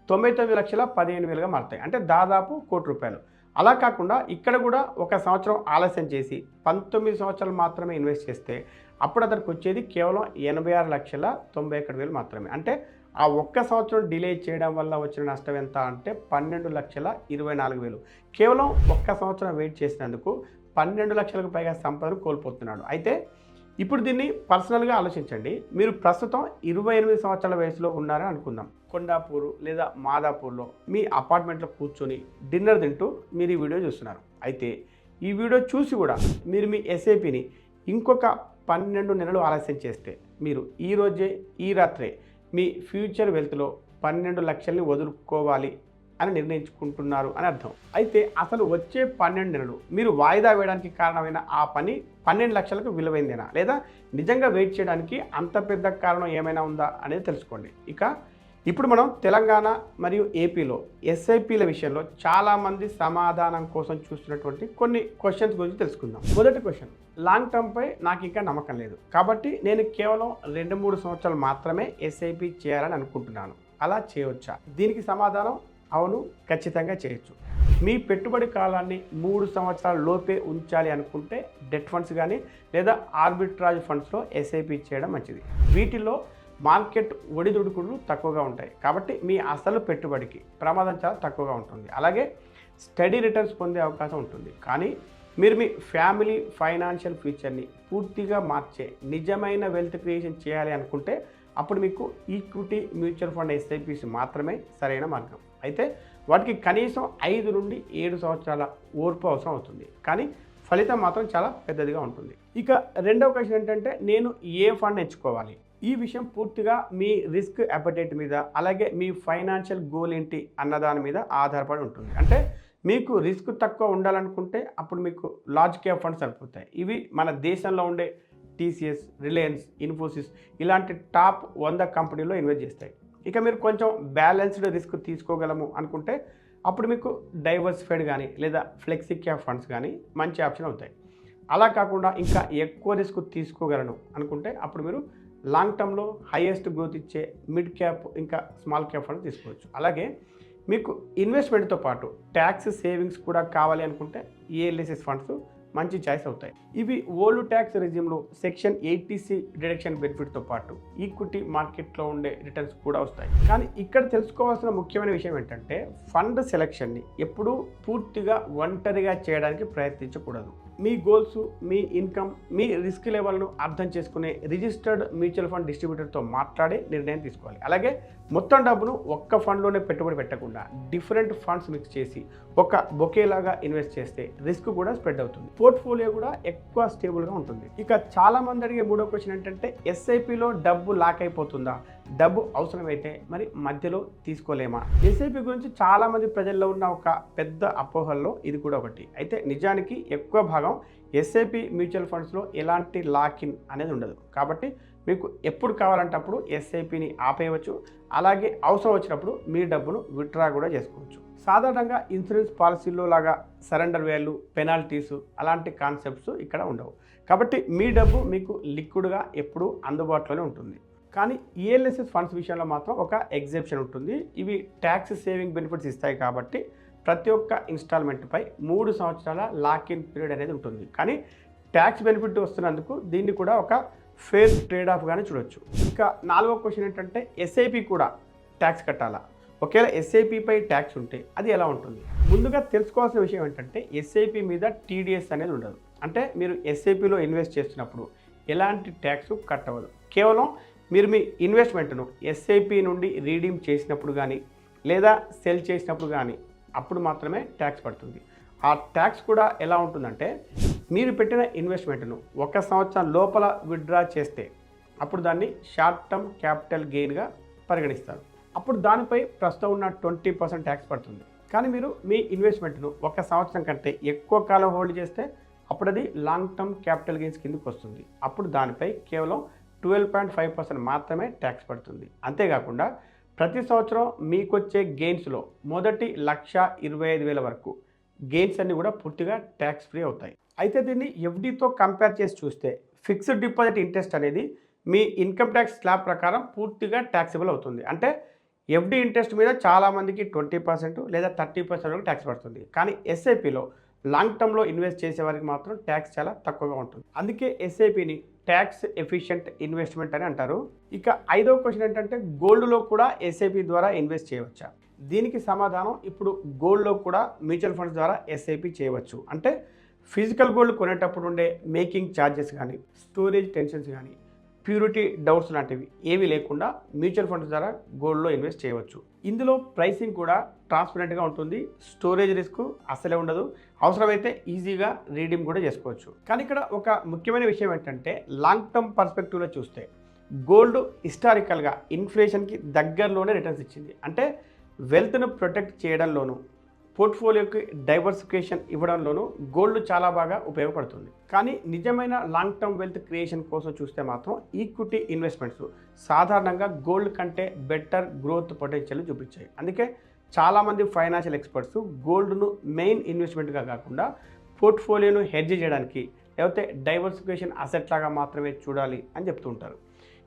99,15,000గా మారుతాయి. అంటే దాదాపు 1 కోటి రూపాయలు. అలా కాకుండా ఇక్కడ కూడా 1 సంవత్సరం ఆలస్యం చేసి 19 సంవత్సరాలు మాత్రమే ఇన్వెస్ట్ చేస్తే అప్పుడు అతనికి వచ్చేది కేవలం 86,91,000 మాత్రమే. అంటే ఆ 1 సంవత్సరం డిలే చేయడం వల్ల వచ్చిన నష్టం ఎంత అంటే 12,24,000. కేవలం 1 సంవత్సరం వెయిట్ చేసినందుకు 12 లక్షలకు పైగా సంపదను కోల్పోతున్నాడు. అయితే ఇప్పుడు దీన్ని పర్సనల్గా ఆలోచించండి. మీరు ప్రస్తుతం 28 సంవత్సరాల వయసులో ఉన్నారని అనుకుందాం. కొండాపూర్ లేదా మాదాపూర్లో మీ అపార్ట్మెంట్లో కూర్చొని డిన్నర్ తింటూ మీరు ఈ వీడియో చూస్తున్నారు. అయితే ఈ వీడియో చూసి కూడా మీరు మీ ఎస్ఐపిని ఇంకొక 12 నెలలు ఆలస్యం చేస్తే మీరు ఈరోజే ఈ రాత్రే మీ ఫ్యూచర్ వెల్త్లో 12 లక్షల్ని వదులుకోవాలి అని నిర్ణయించుకుంటున్నారు అని అర్థం. అయితే అసలు వచ్చే 12 నెలలు మీరు వాయిదా వేయడానికి కారణమైన ఆ పని 12 లక్షలకు విలువైందేనా, లేదా నిజంగా వెయిట్ చేయడానికి అంత పెద్ద కారణం ఏమైనా ఉందా అనేది తెలుసుకోండి. ఇక ఇప్పుడు మనం తెలంగాణ మరియు ఏపీలో ఎస్ఐపిల విషయంలో చాలామంది సమాధానం కోసం చూస్తున్నటువంటి కొన్ని క్వశ్చన్స్ గురించి తెలుసుకుందాం. మొదటి క్వశ్చన్, లాంగ్ టర్మ్పై నాకు ఇంకా నమ్మకం లేదు కాబట్టి నేను కేవలం 2-3 సంవత్సరాలు మాత్రమే ఎస్ఐపి చేయాలని అనుకుంటున్నాను. అలా చేయవచ్చా? దీనికి సమాధానం అవును, ఖచ్చితంగా చేయొచ్చు. మీ పెట్టుబడి కాలాన్ని 3 సంవత్సరాల లోపే ఉంచాలి అనుకుంటే డెట్ ఫండ్స్ కానీ లేదా ఆర్బిట్రాజ్ ఫండ్స్లో ఎస్ఐపి చేయడం మంచిది. వీటిల్లో మార్కెట్ ఒడిదుడుకులు తక్కువగా ఉంటాయి కాబట్టి మీ అసలు పెట్టుబడికి ప్రమాదం చాలా తక్కువగా ఉంటుంది. అలాగే స్టడీ రిటర్న్స్ పొందే అవకాశం ఉంటుంది. కానీ మీరు మీ ఫ్యామిలీ ఫైనాన్షియల్ ఫ్యూచర్ని పూర్తిగా మార్చే నిజమైన వెల్త్ క్రియేషన్ చేయాలి అనుకుంటే అప్పుడు మీకు ఈక్విటీ మ్యూచువల్ ఫండ్ ఎస్ఐపిస్ మాత్రమే సరైన మార్గం. అయితే వాటికి కనీసం 5 నుండి 7 సంవత్సరాల ఓర్పు అవసరం అవుతుంది. కానీ ఫలితం మాత్రం చాలా పెద్దదిగా ఉంటుంది. ఇక రెండవ క్వశ్చన్ ఏంటంటే నేను ఏ ఫండ్ ఎంచుకోవాలి? ఈ విషయం పూర్తిగా మీ రిస్క్ అపెటైట్ మీద అలాగే మీ ఫైనాన్షియల్ గోల్ ఏంటి అన్న దాని మీద ఆధారపడి ఉంటుంది. అంటే మీకు రిస్క్ తక్కువ ఉండాలనుకుంటే అప్పుడు మీకు లార్జ్ క్యాప్ ఫండ్స్ సరిపోతాయి. ఇవి మన దేశంలో ఉండే టీసీఎస్, రిలయన్స్, ఇన్ఫోసిస్ ఇలాంటి టాప్ 100 కంపెనీలో ఇన్వెస్ట్ చేస్తాయి. ఇక మీరు కొంచెం బ్యాలెన్స్డ్ రిస్క్ తీసుకోగలము అనుకుంటే అప్పుడు మీకు డైవర్సిఫైడ్ కానీ లేదా ఫ్లెక్సీ క్యాప్ ఫండ్స్ కానీ మంచి ఆప్షన్ అవుతాయి. అలా కాకుండా ఇంకా ఎక్కువ రిస్క్ తీసుకోగలను అనుకుంటే అప్పుడు మీరు లాంగ్ టర్మ్లో హైయెస్ట్ గ్రోత్ ఇచ్చే మిడ్ క్యాప్ ఇంకా స్మాల్ క్యాప్ ఫండ్ తీసుకోవచ్చు. అలాగే మీకు ఇన్వెస్ట్మెంట్తో పాటు ట్యాక్స్ సేవింగ్స్ కూడా కావాలి అనుకుంటే ఈఎల్ఎస్ఎస్ ఫండ్స్ మంచి చాయిస్ అవుతాయి. ఇవి ఓల్డ్ ట్యాక్స్ రెజ్యూమ్లో సెక్షన్ 80C డిడక్షన్ బెనిఫిట్తో పాటు ఈక్విటీ మార్కెట్లో ఉండే రిటర్న్స్ కూడా వస్తాయి. కానీ ఇక్కడ తెలుసుకోవాల్సిన ముఖ్యమైన విషయం ఏంటంటే ఫండ్ సెలెక్షన్ని ఎప్పుడూ పూర్తిగా ఒంటరిగా చేయడానికి ప్రయత్నించకూడదు. మీ గోల్స్, మీ ఇన్కమ్, మీ రిస్క్ లెవెల్ను అర్థం చేసుకునే రిజిస్టర్డ్ మ్యూచువల్ ఫండ్ డిస్ట్రిబ్యూటర్తో మాట్లాడి నిర్ణయం తీసుకోవాలి. అలాగే మొత్తం డబ్బును ఒక్క ఫండ్లోనే పెట్టుబడి పెట్టకుండా డిఫరెంట్ ఫండ్స్ మిక్స్ చేసి ఒక బొకేలాగా ఇన్వెస్ట్ చేస్తే రిస్క్ కూడా స్ప్రెడ్ అవుతుంది. పోర్ట్ఫోలియో కూడా ఎక్కువ స్టేబుల్గా ఉంటుంది. ఇక చాలామంది అడిగే మూడో క్వశ్చన్ ఏంటంటే ఎస్ఐపిలో డబ్బు లాక్ అయిపోతుందా? డబ్బు అవసరమైతే మరి మధ్యలో తీసుకోలేమా? ఎస్ఐపి గురించి చాలామంది ప్రజల్లో ఉన్న ఒక పెద్ద అపోహల్లో ఇది కూడా ఒకటి. అయితే నిజానికి ఎక్కువ భాగం ఎస్ఐపి మ్యూచువల్ ఫండ్స్లో ఎలాంటి లాకిన్ అనేది ఉండదు. కాబట్టి మీకు ఎప్పుడు కావాలంటే అప్పుడు ఎస్ఐపిని ఆపేయవచ్చు. అలాగే అవసరం వచ్చినప్పుడు మీ డబ్బును విత్డ్రా కూడా చేసుకోవచ్చు. సాధారణంగా ఇన్సూరెన్స్ పాలసీల్లో లాగా సరెండర్ వాల్యూ, పెనాల్టీస్ అలాంటి కాన్సెప్ట్స్ ఇక్కడ ఉండవు. కాబట్టి మీ డబ్బు మీకు లిక్విడ్గా ఎప్పుడూ అందుబాటులోనే ఉంటుంది. కానీ ఈఎల్ఎస్ఎస్ ఫండ్స్ విషయంలో మాత్రం ఒక ఎగ్జెప్షన్ ఉంటుంది. ఇవి ట్యాక్స్ సేవింగ్ బెనిఫిట్స్ ఇస్తాయి కాబట్టి ప్రతి ఒక్క ఇన్స్టాల్మెంట్పై 3 సంవత్సరాల లాక్-ఇన్ పీరియడ్ అనేది ఉంటుంది. కానీ ట్యాక్స్ బెనిఫిట్ వస్తున్నందుకు దీన్ని కూడా ఒక ఫేర్ ట్రేడ్ ఆఫ్గానే చూడొచ్చు. ఇంకా 4వ క్వశ్చన్ ఏంటంటే ఎస్ఐపి కూడా ట్యాక్స్ కట్టాలా? ఒకవేళ ఎస్ఐపిపై ట్యాక్స్ ఉంటే అది ఎలా ఉంటుంది? ముందుగా తెలుసుకోవాల్సిన విషయం ఏంటంటే ఎస్ఐపి మీద టీడీఎస్ అనేది ఉండదు. అంటే మీరు ఎస్ఐపిలో ఇన్వెస్ట్ చేస్తున్నప్పుడు ఎలాంటి ట్యాక్స్ కట్టవద్దు. కేవలం మీరు మీ ఇన్వెస్ట్మెంట్ను ఎస్ఐపి నుండి రీడీమ్ చేసినప్పుడు కానీ లేదా సెల్ చేసినప్పుడు కానీ అప్పుడు మాత్రమే ట్యాక్స్ పడుతుంది. ఆ ట్యాక్స్ కూడా ఎలా ఉంటుందంటే మీరు పెట్టిన ఇన్వెస్ట్మెంట్ను 1 సంవత్సరం లోపల విత్డ్రా చేస్తే అప్పుడు దాన్ని షార్ట్ టర్మ్ క్యాపిటల్ గెయిన్గా పరిగణిస్తారు. అప్పుడు దానిపై ప్రస్తుతం ఉన్న 20% ట్యాక్స్ పడుతుంది. కానీ మీరు మీ ఇన్వెస్ట్మెంట్ను 1 సంవత్సరం కంటే ఎక్కువ కాలం హోల్డ్ చేస్తే అప్పుడు అది లాంగ్ టర్మ్ క్యాపిటల్ గెయిన్స్ కిందకు వస్తుంది. అప్పుడు దానిపై కేవలం 12.5% మాత్రమే ట్యాక్స్ పడుతుంది. అంతేకాకుండా ప్రతి సంవత్సరం మీకొచ్చే గెయిన్స్లో మొదటి 1,25,000 వరకు గెయిన్స్ అన్నీ కూడా పూర్తిగా ట్యాక్స్ ఫ్రీ అవుతాయి. అయితే దీన్ని ఎఫ్డీతో కంపేర్ చేసి చూస్తే ఫిక్స్డ్ డిపాజిట్ ఇంట్రెస్ట్ అనేది మీ ఇన్కమ్ ట్యాక్స్ స్లాబ్ ప్రకారం పూర్తిగా ట్యాక్సిబుల్ అవుతుంది. అంటే ఎఫ్డీ ఇంట్రెస్ట్ మీద చాలామందికి 20% లేదా 30% వరకు ట్యాక్స్ పడుతుంది. కానీ ఎస్ఐపిలో లాంగ్ టర్మ్లో ఇన్వెస్ట్ చేసే వారికి మాత్రం ట్యాక్స్ చాలా తక్కువగా ఉంటుంది. అందుకే ఎస్ఐపిని ట్యాక్స్ ఎఫిషియంట్ ఇన్వెస్ట్మెంట్ అని అంటారు. ఇక 5వ క్వశ్చన్ ఏంటంటే గోల్డ్లో కూడా ఎస్ఐపి ద్వారా ఇన్వెస్ట్ చేయవచ్చా? దీనికి సమాధానం ఇప్పుడు గోల్డ్లో కూడా మ్యూచువల్ ఫండ్స్ ద్వారా ఎస్ఐపి చేయవచ్చు. అంటే ఫిజికల్ గోల్డ్ కొనేటప్పుడు ఉండే మేకింగ్ ఛార్జెస్ కానీ, స్టోరేజ్ టెన్షన్స్ కానీ, ప్యూరిటీ డౌట్స్ లాంటివి ఏవి లేకుండా మ్యూచువల్ ఫండ్స్ ద్వారా గోల్డ్లో ఇన్వెస్ట్ చేయవచ్చు. ఇందులో ప్రైసింగ్ కూడా ట్రాన్స్పరెంట్గా ఉంటుంది. స్టోరేజ్ రిస్క్ అసలే ఉండదు. అవసరమైతే ఈజీగా రీడీమ్ కూడా చేసుకోవచ్చు. కానీ ఇక్కడ ఒక ముఖ్యమైన విషయం ఏంటంటే లాంగ్ టర్మ్ పర్స్పెక్టివ్లో చూస్తే గోల్డ్ హిస్టారికల్గా ఇన్ఫ్లేషన్కి దగ్గరలోనే రిటర్న్స్ ఇచ్చింది. అంటే వెల్త్ను ప్రొటెక్ట్ చేయడంలోనూ పోర్ట్ఫోలియోకి డైవర్సిఫికేషన్ ఇవ్వడంలోనూ గోల్డ్ చాలా బాగా ఉపయోగపడుతుంది. కానీ నిజమైన లాంగ్ టర్మ్ వెల్త్ క్రియేషన్ కోసం చూస్తే మాత్రం ఈక్విటీ ఇన్వెస్ట్మెంట్స్ సాధారణంగా గోల్డ్ కంటే బెటర్ గ్రోత్ పొటెన్షియల్ చూపించాయి. అందుకే చాలామంది ఫైనాన్షియల్ ఎక్స్పర్ట్స్ గోల్డ్ను మెయిన్ ఇన్వెస్ట్మెంట్గా కాకుండా పోర్ట్ఫోలియోను హెడ్జ్ చేయడానికి లేకపోతే డైవర్సిఫికేషన్ అసెట్ లాగా మాత్రమే చూడాలి అని చెప్తూ ఉంటారు.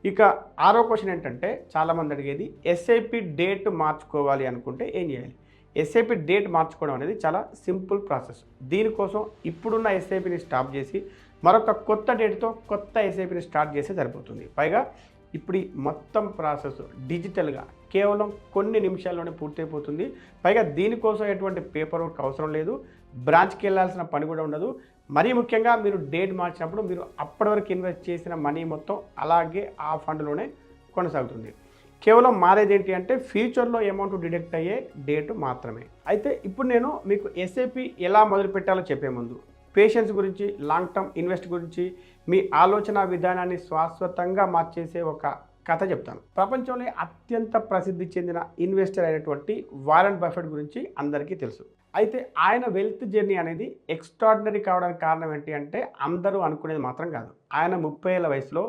ఇక 6వ క్వశ్చన్ ఏంటంటే చాలామంది అడిగేది ఎస్ఐపి డేట్ మార్చుకోవాలి అనుకుంటే ఏం చేయాలి? ఎస్ఐపి డేట్ మార్చుకోవడం అనేది చాలా సింపుల్ ప్రాసెస్. దీనికోసం ఇప్పుడున్న ఎస్ఐపిని స్టాప్ చేసి మరొక కొత్త డేట్తో కొత్త ఎస్ఐపిని స్టార్ట్ చేస్తే సరిపోతుంది. పైగా ఇప్పుడు ఈ మొత్తం ప్రాసెస్ డిజిటల్గా కేవలం కొన్ని నిమిషాల్లోనే పూర్తయిపోతుంది. పైగా దీనికోసం ఎటువంటి పేపర్ వర్క్ అవసరం లేదు. బ్రాంచ్కి వెళ్ళాల్సిన పని కూడా ఉండదు. మరీ ముఖ్యంగా మీరు డేట్ మార్చినప్పుడు మీరు అప్పటి వరకు ఇన్వెస్ట్ చేసిన మనీ మొత్తం అలాగే ఆ ఫండ్లోనే కొనసాగుతుంది. కేవలం మారేది ఏంటి అంటే ఫ్యూచర్లో అమౌంట్ డిడక్ట్ అయ్యే డేట్ మాత్రమే. అయితే ఇప్పుడు నేను మీకు ఎస్ఐపి ఎలా మొదలు పెట్టాలో చెప్పే ముందు పేషెన్స్ గురించి, లాంగ్ టర్మ్ ఇన్వెస్ట్ గురించి, మీ ఆలోచన విధానాన్ని శాశ్వతంగా మార్చేసే ఒక కథ చెప్తాను. ప్రపంచంలో అత్యంత ప్రసిద్ధి చెందిన ఇన్వెస్టర్ అయినటువంటి వారెన్ బఫెట్ గురించి అందరికీ తెలుసు. అయితే ఆయన వెల్త్ జర్నీ అనేది ఎక్స్ట్రాడినరీ కావడానికి కారణం ఏంటి అంటే అందరూ అనుకునేది మాత్రం కాదు. ఆయన 30 ఏళ్ల వయసులో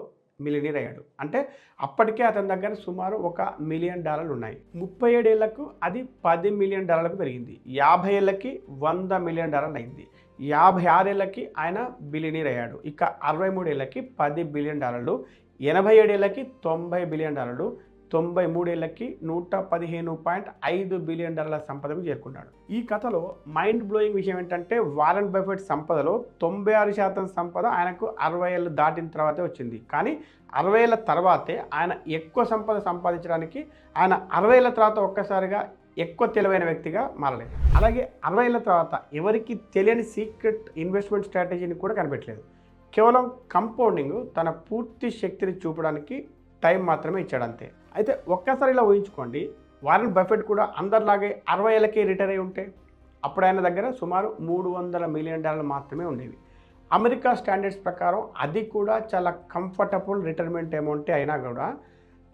మిలియనీర్ అయ్యాడు. అంటే అప్పటికే అతని దగ్గర సుమారు $1 మిలియన్ ఉన్నాయి. 37 ఏళ్లకు అది $10 మిలియన్ పెరిగింది. 50 ఏళ్ళకి $100 మిలియన్ అయింది. 56 ఏళ్ళకి ఆయన బిలియనీర్ అయ్యాడు. ఇక 63 ఏళ్ళకి $10 బిలియన్, 87 ఏళ్ళకి $90 బిలియన్, 93 ఏళ్ళకి $115.5 బిలియన్ సంపదకు చేరుకున్నాడు. ఈ కథలో మైండ్ బ్లోయింగ్ విషయం ఏంటంటే వారెన్ బఫెట్ సంపదలో 96% సంపద ఆయనకు 60 ఏళ్ళు దాటిన తర్వాతే వచ్చింది. కానీ 60 ఏళ్ళ తర్వాతే ఆయన ఎక్కువ సంపద సంపాదించడానికి ఆయన 60 ఏళ్ళ తర్వాత ఒక్కసారిగా ఎక్కువ తెలివైన వ్యక్తిగా మారలేదు. అలాగే 60 ఏళ్ళ తర్వాత ఎవరికి తెలియని సీక్రెట్ ఇన్వెస్ట్మెంట్ స్ట్రాటజీని కూడా కనిపెట్టలేదు. కేవలం కంపౌండింగ్ తన పూర్తి శక్తిని చూపడానికి టైం మాత్రమే ఇచ్చాడు అంతే. అయితే ఒక్కసారి ఇలా ఊహించుకోండి, వారెన్ బఫెట్ కూడా అందరిలాగే 60 ఏళ్ళకే రిటైర్ అయి ఉంటే అప్పుడు ఆయన దగ్గర సుమారు $300 మిలియన్ మాత్రమే ఉండేవి. అమెరికా స్టాండర్డ్స్ ప్రకారం అది కూడా చాలా కంఫర్టబుల్ రిటైర్మెంట్ అమౌంటే అయినా కూడా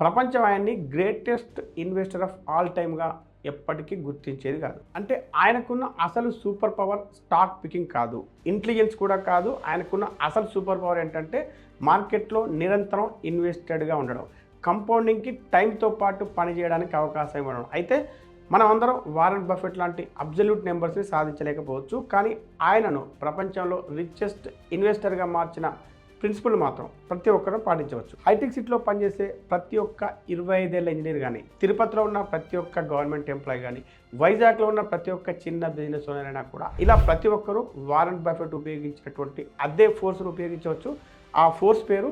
ప్రపంచం ఆయన్ని గ్రేటెస్ట్ ఇన్వెస్టర్ ఆఫ్ ఆల్ టైమ్గా ఎప్పటికీ గుర్తించేది కాదు. అంటే ఆయనకున్న అసలు సూపర్ పవర్ స్టాక్ పికింగ్ కాదు, ఇంటెలిజెన్స్ కూడా కాదు. ఆయనకున్న అసలు సూపర్ పవర్ ఏంటంటే మార్కెట్లో నిరంతరం ఇన్వెస్టెడ్గా ఉండడం, కంపౌండింగ్కి టైంతో పాటు పనిచేయడానికి అవకాశం ఇవ్వడం. అయితే మనం అందరం వారెన్ బఫెట్ లాంటి అబ్జల్యూట్ నెంబర్స్ని సాధించలేకపోవచ్చు, కానీ ఆయనను ప్రపంచంలో రిచెస్ట్ ఇన్వెస్టర్గా మార్చిన ప్రిన్సిపల్ మాత్రం ప్రతి ఒక్కరూ పాటించవచ్చు. హైటెక్ సిటీలో పనిచేసే ప్రతి ఒక్క 25 ఏళ్ల ఇంజనీర్ కానీ, తిరుపతిలో ఉన్న ప్రతి ఒక్క గవర్నమెంట్ ఎంప్లాయీ కానీ, వైజాగ్లో ఉన్న ప్రతి ఒక్క చిన్న బిజినెస్ ఓనర్ అయినా కూడా ఇలా ప్రతి ఒక్కరూ వారెన్ బఫెట్ ఉపయోగించినటువంటి అదే ఫోర్స్ను ఉపయోగించవచ్చు. ఆ ఫోర్స్ పేరు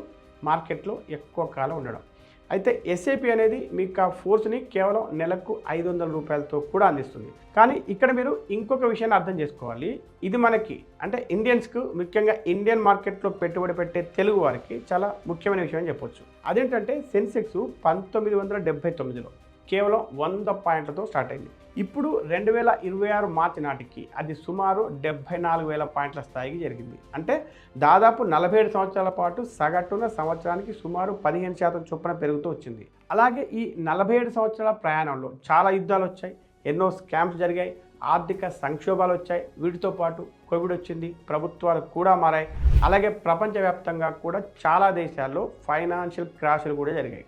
మార్కెట్లో ఎక్కువ కాలం ఉండడం. అయితే ఎస్ఐపి అనేది మీకు ఆ ఫోర్స్ని కేవలం నెలకు $500 కూడా అందిస్తుంది. కానీ ఇక్కడ మీరు ఇంకొక విషయాన్ని అర్థం చేసుకోవాలి. ఇది మనకి అంటే ఇండియన్స్కు, ముఖ్యంగా ఇండియన్ మార్కెట్లో పెట్టుబడి పెట్టే తెలుగు వారికి చాలా ముఖ్యమైన విషయం అని చెప్పొచ్చు. అదేంటంటే సెన్సెక్స్ 1979లో కేవలం 100 పాయింట్లతో స్టార్ట్ అయింది. ఇప్పుడు 2026 మార్చి నాటికి అది సుమారు 74,000 పాయింట్ల స్థాయికి జరిగింది. అంటే దాదాపు 47 సంవత్సరాల పాటు సగటున సంవత్సరానికి సుమారు 15% చొప్పున పెరుగుతూ వచ్చింది. అలాగే ఈ 47 సంవత్సరాల ప్రయాణంలో చాలా యుద్ధాలు వచ్చాయి, ఎన్నో స్కామ్స్ జరిగాయి, ఆర్థిక సంక్షోభాలు వచ్చాయి. వీటితో పాటు కోవిడ్ వచ్చింది, ప్రభుత్వాలు కూడా మారాయి. అలాగే ప్రపంచవ్యాప్తంగా కూడా చాలా దేశాల్లో ఫైనాన్షియల్ క్రాష్లు కూడా జరిగాయి.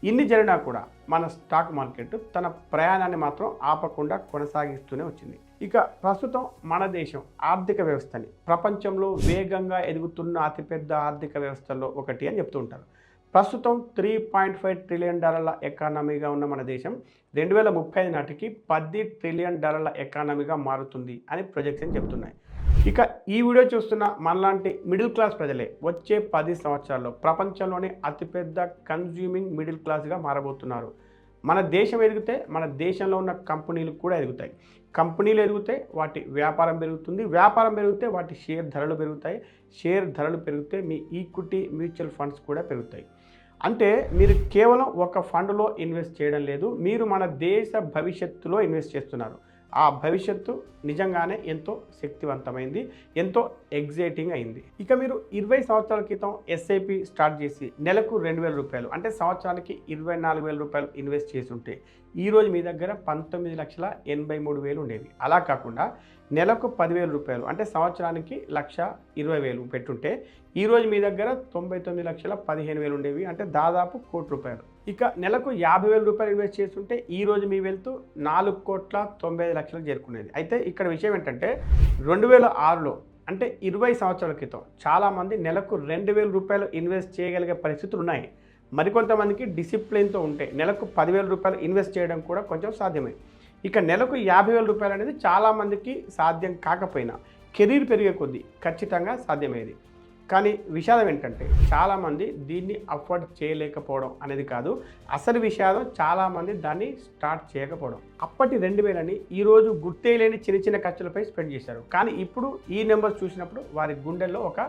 ఇన్ని జరిగినా కూడా మన స్టాక్ మార్కెట్ తన ప్రయాణాన్ని మాత్రం ఆపకుండా కొనసాగిస్తూనే వచ్చింది. ఇక ప్రస్తుతం మన దేశం ఆర్థిక వ్యవస్థని ప్రపంచంలో వేగంగా ఎదుగుతున్న అతిపెద్ద ఆర్థిక వ్యవస్థల్లో ఒకటి అని చెప్తూ ఉంటారు. ప్రస్తుతం $3.5 ట్రిలియన్ ఎకానమీగా ఉన్న మన దేశం 2035 నాటికి $10 ట్రిలియన్ ఎకానమీగా మారుతుంది అని ప్రొజెక్షన్ చెప్తున్నాయి. ఇక ఈ వీడియో చూస్తున్న మనలాంటి మిడిల్ క్లాస్ ప్రజలే వచ్చే 10 సంవత్సరాల్లో ప్రపంచంలోనే అతిపెద్ద కన్జ్యూమింగ్ మిడిల్ క్లాస్గా మారబోతున్నారు. మన దేశం ఎదిగితే మన దేశంలో ఉన్న కంపెనీలు కూడా ఎదుగుతాయి. కంపెనీలు ఎదిగితే వాటి వ్యాపారం పెరుగుతుంది, వ్యాపారం పెరిగితే వాటి షేర్ ధరలు పెరుగుతాయి, షేర్ ధరలు పెరిగితే మీ ఈక్విటీ మ్యూచువల్ ఫండ్స్ కూడా పెరుగుతాయి. అంటే మీరు కేవలం ఒక ఫండ్లో ఇన్వెస్ట్ చేయడం లేదు, మీరు మన దేశ భవిష్యత్తులో ఇన్వెస్ట్ చేస్తున్నారు. ఆ భవిష్యత్తు నిజంగానే ఎంతో శక్తివంతమైంది, ఎంతో ఎగ్జైటింగ్ అయింది. ఇక మీరు 20 సంవత్సరాల క్రితం ఎస్ఐపి స్టార్ట్ చేసి నెలకు $2,000 అంటే సంవత్సరానికి $24,000 ఇన్వెస్ట్ చేసి ఉంటే ఈరోజు మీ దగ్గర 19,83,000 ఉండేవి. అలా కాకుండా నెలకు $10,000 అంటే సంవత్సరానికి 1,20,000 పెట్టుంటే ఈరోజు మీ దగ్గర 99,15,000 ఉండేవి, అంటే దాదాపు ₹1,00,00,000. ఇక నెలకు $50,000 ఇన్వెస్ట్ చేస్తుంటే ఈరోజు మీ వెల్త్ 4,95,00,000 చేరుకునేది. అయితే ఇక్కడ విషయం ఏంటంటే 2006లో అంటే 20 సంవత్సరాల క్రితం చాలామంది నెలకు $2,000 ఇన్వెస్ట్ చేయగలిగే పరిస్థితులు ఉన్నాయి. మరికొంతమందికి డిసిప్లిన్తో ఉంటే నెలకు $10,000 ఇన్వెస్ట్ చేయడం కూడా కొంచెం సాధ్యమే. ఇక నెలకు $50,000 అనేది చాలామందికి సాధ్యం కాకపోయినా కెరీర్ పెరిగే కొద్దీ ఖచ్చితంగా సాధ్యమయ్యేది. కానీ విషాదం ఏంటంటే చాలామంది దీన్ని అఫోర్డ్ చేయలేకపోవడం అనేది కాదు, అసలు విషాదం చాలామంది దాన్ని స్టార్ట్ చేయకపోవడం. అప్పటి 2,000ని ఈరోజు గుర్తేలేని చిన్న చిన్న ఖర్చులపై స్పెండ్ చేశారు. కానీ ఇప్పుడు ఈ నెంబర్స్ చూసినప్పుడు వారి గుండెల్లో ఒక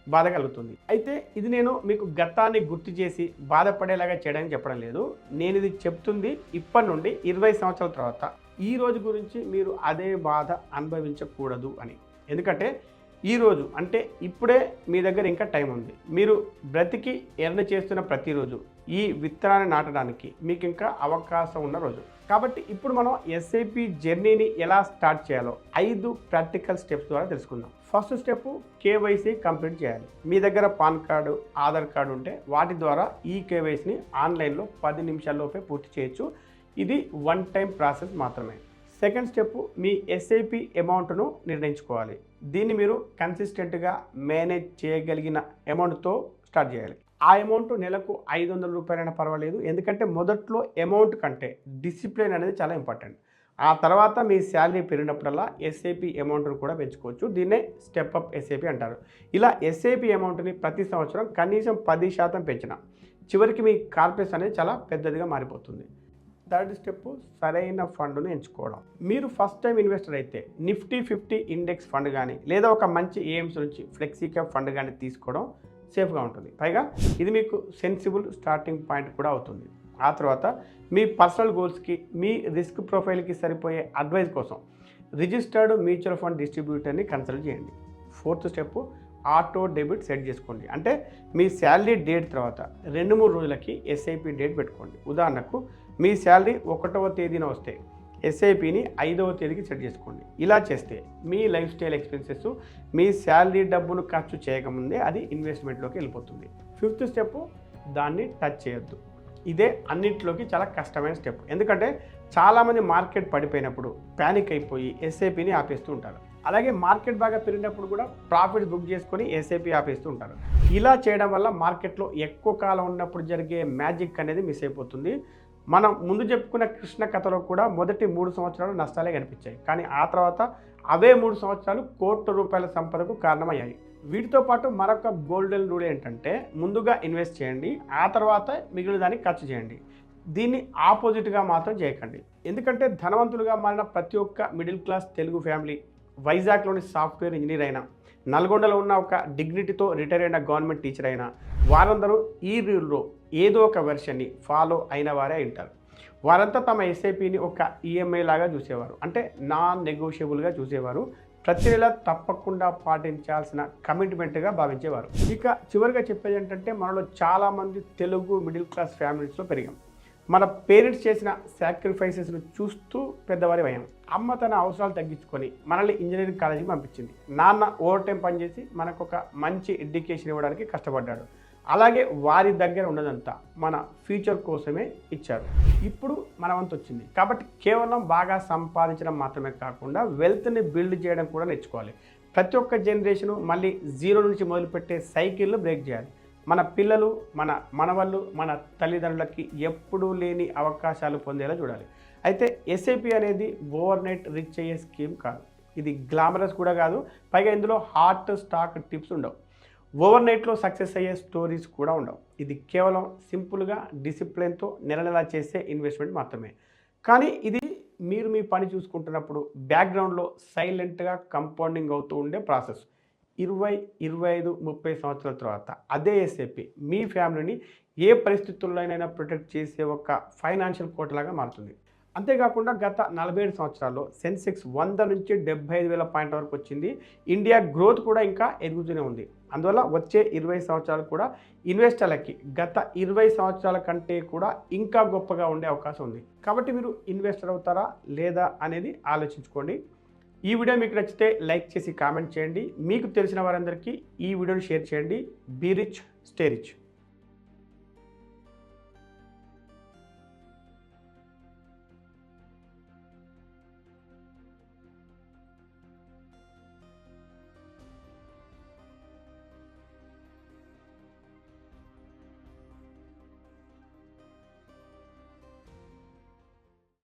బాధ కలుగుతుంది. అయితే ఇది నేను మీకు గతాన్ని గుర్తు చేసి బాధపడేలాగా చేయడానికి చెప్పడం లేదు. నేను ఇది చెప్తుంది ఇప్పటి నుండి 20 సంవత్సరాల తర్వాత ఈ రోజు గురించి మీరు అదే బాధ అనుభవించకూడదు అని. ఎందుకంటే ఈరోజు అంటే ఇప్పుడే మీ దగ్గర ఇంకా టైం ఉంది. మీరు బ్రతికి ఎర్న్ చేస్తున్న ప్రతిరోజు ఈ విత్తనాన్ని నాటడానికి మీకు ఇంకా అవకాశం ఉన్న రోజు. కాబట్టి ఇప్పుడు మనం ఎస్ఐపి జర్నీని ఎలా స్టార్ట్ చేయాలో 5 ప్రాక్టికల్ స్టెప్స్ ద్వారా తెలుసుకుందాం. ఫస్ట్ స్టెప్ కేవైసీ కంప్లీట్ చేయాలి. మీ దగ్గర పాన్ కార్డు, ఆధార్ కార్డు ఉంటే వాటి ద్వారా ఈ కేవైసీని ఆన్లైన్లో 10 నిమిషాల్లోపే పూర్తి చేయొచ్చు. ఇది వన్ టైం ప్రాసెస్ మాత్రమే. సెకండ్ స్టెప్ మీ ఎస్ఐపి అమౌంట్ను నిర్ణయించుకోవాలి. దీన్ని మీరు కన్సిస్టెంట్గా మేనేజ్ చేయగలిగిన అమౌంట్తో స్టార్ట్ చేయాలి. ఆ అమౌంట్ నెలకు 500 రూపాయలైనా పర్వాలేదు. ఎందుకంటే మొదట్లో అమౌంట్ కంటే డిసిప్లిన్ అనేది చాలా ఇంపార్టెంట్. ఆ తర్వాత మీ శాలరీ పెరిగినప్పుడల్లా ఎస్ఐపి అమౌంట్ను కూడా పెంచుకోవచ్చు. దీన్నే స్టెప్ అప్ ఎస్ఐపి అంటారు. ఇలా ఎస్ఐపి అమౌంట్ని ప్రతి సంవత్సరం కనీసం 10% పెంచిన చివరికి మీ కార్పొరేషన్ అనేది చాలా పెద్దదిగా మారిపోతుంది. థర్డ్ స్టెప్ సరైన ఫండ్ను ఎంచుకోవడం. మీరు ఫస్ట్ టైం ఇన్వెస్టర్ అయితే నిఫ్టీ 50 ఇండెక్స్ ఫండ్ కానీ లేదా ఒక మంచి ఏఎంస్ నుంచి ఫ్లెక్సీ క్యాప్ ఫండ్ కానీ తీసుకోవడం సేఫ్గా ఉంటుంది. పైగా ఇది మీకు సెన్సిబుల్ స్టార్టింగ్ పాయింట్ కూడా అవుతుంది. ఆ తర్వాత మీ పర్సనల్ గోల్స్కి, మీ రిస్క్ ప్రొఫైల్కి సరిపోయే అడ్వైస్ కోసం రిజిస్టర్డ్ మ్యూచువల్ ఫండ్ డిస్ట్రిబ్యూటర్ని కన్సల్ట్ చేయండి. Fourth step auto debit set చేసుకోండి. అంటే మీ శాలరీ డేట్ తర్వాత 2-3 రోజులకి ఎస్ఐపి డేట్ పెట్టుకోండి. ఉదాహరణకు మీ శాలరీ 1వ తేదీన వస్తే ఎస్ఐపిని 5వ తేదీకి సెట్ చేసుకోండి. ఇలా చేస్తే మీ లైఫ్ స్టైల్ ఎక్స్పెన్సెస్ మీ శాలరీ డబ్బును ఖర్చు చేయకముందే అది ఇన్వెస్ట్మెంట్లోకి వెళ్ళిపోతుంది. ఫిఫ్త్ స్టెప్ దాన్ని టచ్ చేయొద్దు. ఇదే అన్నింటిలోకి చాలా కష్టమైన స్టెప్. ఎందుకంటే చాలామంది మార్కెట్ పడిపోయినప్పుడు ప్యానిక్ అయిపోయి ఎస్ఐపిని ఆపేస్తూ ఉంటారు. అలాగే మార్కెట్ బాగా పెరిగినప్పుడు కూడా ప్రాఫిట్స్ బుక్ చేసుకొని ఎస్ఐపి ఆపేస్తూ ఉంటారు. ఇలా చేయడం వల్ల మార్కెట్లో ఎక్కువ కాలం ఉన్నప్పుడు జరిగే మ్యాజిక్ అనేది మిస్ అయిపోతుంది. మనం ముందు చెప్పుకున్న కృష్ణ కథలో కూడా మొదటి 3 సంవత్సరాలు నష్టాలే కనిపించాయి. కానీ ఆ తర్వాత అవే 3 సంవత్సరాలు కోట్ల రూపాయల సంపదకు కారణమయ్యాయి. వీటితో పాటు మరొక గోల్డెన్ రూల్ ఏంటంటే ముందుగా ఇన్వెస్ట్ చేయండి, ఆ తర్వాత మిగిలిన దాన్ని ఖర్చు చేయండి. దీన్ని ఆపోజిట్గా మాత్రం చేయకండి. ఎందుకంటే ధనవంతులుగా మారిన ప్రతి ఒక్క మిడిల్ క్లాస్ తెలుగు ఫ్యామిలీ, వైజాగ్లోని సాఫ్ట్వేర్ ఇంజనీర్ అయినా, నల్గొండలో ఉన్న ఒక డిగ్నిటీతో రిటైర్ అయిన గవర్నమెంట్ టీచర్ అయినా వారందరూ ఈ రూల్లో ఏదో ఒక వెర్షన్ని ఫాలో అయిన వారే ఉంటారు. వారంతా తమ ఎస్ఐపిని ఒక ఈఎంఐ లాగా చూసేవారు. అంటే నాన్ నెగోషియబుల్గా చూసేవారు. ప్రతి నెల తప్పకుండా పాటించాల్సిన కమిట్మెంట్గా భావించేవారు. ఇక చివరిగా చెప్పేది ఏంటంటే మనలో చాలామంది తెలుగు మిడిల్ క్లాస్ ఫ్యామిలీస్లో పెరిగాం. మన పేరెంట్స్ చేసిన సాక్రిఫైసెస్ను చూస్తూ పెద్దవారి అయ్యాం. అమ్మ తన అవసరాలు తగ్గించుకొని మనల్ని ఇంజనీరింగ్ కాలేజీకి పంపించింది. నాన్న ఓవర్ టైం పనిచేసి మనకు ఒక మంచి ఎడ్యుకేషన్ ఇవ్వడానికి కష్టపడ్డాడు. అలాగే వారి దగ్గర ఉన్నదంతా మన ఫ్యూచర్ కోసమే ఇచ్చారు. ఇప్పుడు మన వంతు వచ్చింది. కాబట్టి కేవలం బాగా సంపాదించడం మాత్రమే కాకుండా వెల్త్ని బిల్డ్ చేయడం కూడా నేర్చుకోవాలి. ప్రతి ఒక్క జనరేషను మళ్ళీ జీరో నుంచి మొదలుపెట్టే సైకిల్ను బ్రేక్ చేయాలి. మన పిల్లలు, మన మనవళ్ళు, మన తల్లిదండ్రులకి ఎప్పుడూ లేని అవకాశాలు పొందేలా చూడాలి. అయితే ఎస్ఐపి అనేది ఓవర్ నైట్ రిచ్ అయ్యే స్కీమ్ కాదు. ఇది గ్లామరస్ కూడా కాదు. పైగా ఇందులో హాట్ స్టాక్ టిప్స్ ఉండవు. ఓవర్ నైట్లో సక్సెస్ అయ్యే స్టోరీస్ కూడా ఉండవు. ఇది కేవలం సింపుల్గా డిసిప్లిన్తో నెల చేసే ఇన్వెస్ట్మెంట్ మాత్రమే. కానీ ఇది మీరు మీ పని చూసుకుంటున్నప్పుడు బ్యాక్గ్రౌండ్లో సైలెంట్గా కంపౌండింగ్ అవుతూ ఉండే ప్రాసెస్. 20, 25, 30 సంవత్సరాల తర్వాత అదే ఎస్ఐపి మీ ఫ్యామిలీని ఏ పరిస్థితుల్లోనైనా ప్రొటెక్ట్ చేసే ఒక ఫైనాన్షియల్ కోటలాగా మారుతుంది. అంతేకాకుండా గత 47 సంవత్సరాల్లో సెన్సెక్స్ 100 నుంచి 75,000 పాయింట్ల వరకు వచ్చింది. ఇండియా గ్రోత్ కూడా ఇంకా ఎదుగుతూనే ఉంది. అందువల్ల వచ్చే 20 సంవత్సరాలు కూడా ఇన్వెస్టర్లకి గత 20 సంవత్సరాల కంటే కూడా ఇంకా గొప్పగా ఉండే అవకాశం ఉంది. కాబట్టి మీరు ఇన్వెస్టర్ అవుతారా లేదా అనేది ఆలోచించుకోండి. ఈ వీడియో మీకు నచ్చితే లైక్ చేసి కామెంట్ చేయండి. మీకు తెలిసిన వారందరికీ ఈ వీడియోని షేర్ చేయండి. Be rich, stay rich.